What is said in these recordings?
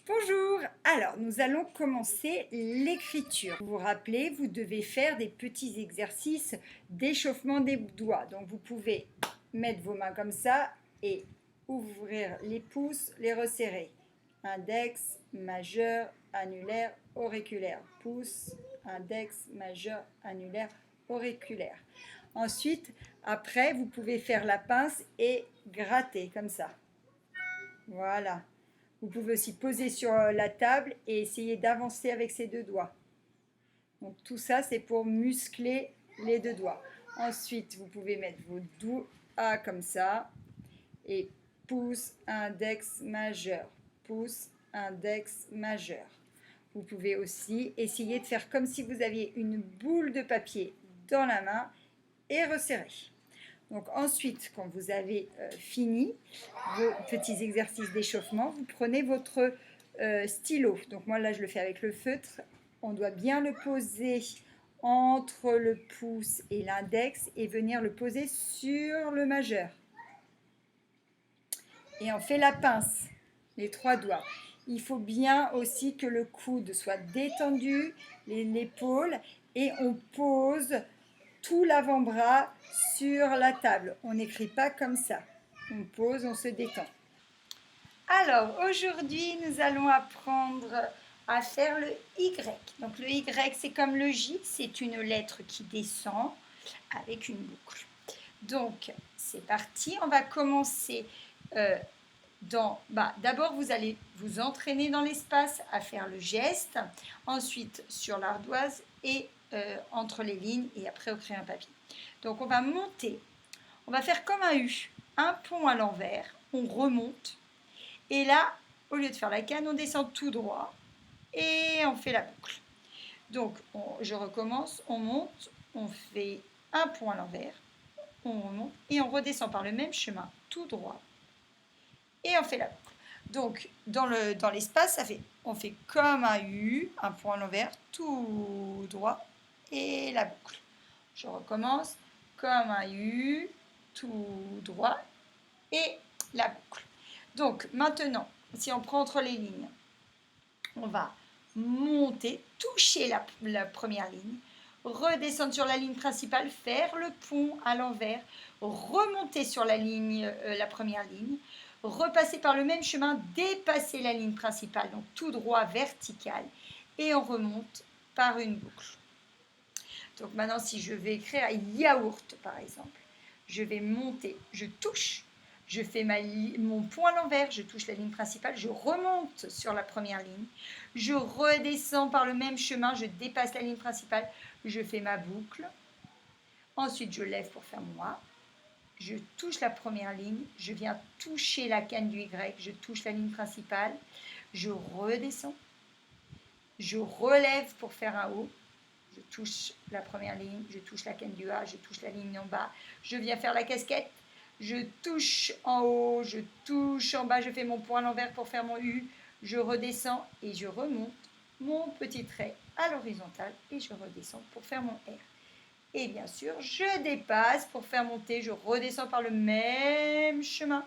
Bonjour, alors nous allons commencer l'écriture. Vous vous rappelez, vous devez faire des petits exercices d'échauffement des doigts. Donc vous pouvez mettre vos mains comme ça et ouvrir les pouces, les resserrer. Index, majeur, annulaire, auriculaire. Pouce, index, majeur, annulaire, auriculaire. Ensuite, après, vous pouvez faire la pince et gratter comme ça. Voilà. Vous pouvez aussi poser sur la table et essayer d'avancer avec ses deux doigts. Donc tout ça, c'est pour muscler les deux doigts. Ensuite, vous pouvez mettre vos doigts comme ça et pouce, index, majeur, pouce, index, majeur. Vous pouvez aussi essayer de faire comme si vous aviez une boule de papier dans la main et resserrer. Donc ensuite, quand vous avez fini vos petits exercices d'échauffement, vous prenez votre stylo. Donc moi là, je le fais avec le feutre. On doit bien le poser entre le pouce et l'index et venir le poser sur le majeur. Et on fait la pince, les trois doigts. Il faut bien aussi que le coude soit détendu, l'épaule, et on pose tout l'avant-bras sur la table. On n'écrit pas comme ça. On pose, on se détend. Alors, aujourd'hui, nous allons apprendre à faire le Y. Donc, le Y, c'est comme le J, c'est une lettre qui descend avec une boucle. Donc, c'est parti. On va commencer d'abord, vous allez vous entraîner dans l'espace à faire le geste. Ensuite, sur l'ardoise et entre les lignes et après au crayon papier. Donc on va monter, on va faire comme un U, un pont à l'envers, on remonte et là, au lieu de faire la canne, on descend tout droit et on fait la boucle. Donc je recommence, on monte, on fait un pont à l'envers, on remonte et on redescend par le même chemin tout droit et on fait la boucle. Donc dans l'espace, on fait comme un U, un pont à l'envers, tout droit et la boucle. Je recommence comme un U, tout droit et la boucle. Donc maintenant, si on prend entre les lignes, on va monter, toucher la première ligne, redescendre sur la ligne principale, faire le pont à l'envers, remonter sur la première ligne, repasser par le même chemin, dépasser la ligne principale, donc tout droit vertical, et on remonte par une boucle. Donc maintenant, si je vais écrire yaourt, par exemple, je vais monter, je touche, je fais mon pont à l'envers, je touche la ligne principale, je remonte sur la première ligne, je redescends par le même chemin, je dépasse la ligne principale, je fais ma boucle. Ensuite, je lève pour faire mon A. Je touche la première ligne, je viens toucher la canne du Y, je touche la ligne principale, je redescends, je relève pour faire un O. Je touche la première ligne, je touche la canne du A, je touche la ligne en bas, je viens faire la casquette, je touche en haut, je touche en bas, je fais mon point à l'envers pour faire mon U, je redescends et je remonte mon petit trait à l'horizontale et je redescends pour faire mon R. Et bien sûr, je dépasse pour faire monter, je redescends par le même chemin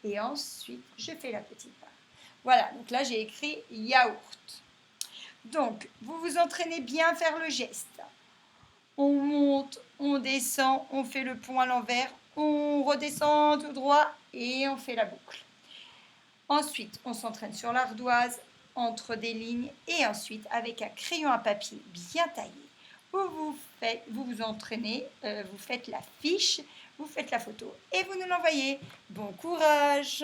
et ensuite je fais la petite barre. Voilà, donc là j'ai écrit yaourt. Donc, vous vous entraînez bien à faire le geste. On monte, on descend, on fait le pont à l'envers, on redescend tout droit et on fait la boucle. Ensuite, on s'entraîne sur l'ardoise, entre des lignes et ensuite avec un crayon à papier bien taillé. Vous vous entraînez, vous faites la fiche, vous faites la photo et vous nous l'envoyez. Bon courage!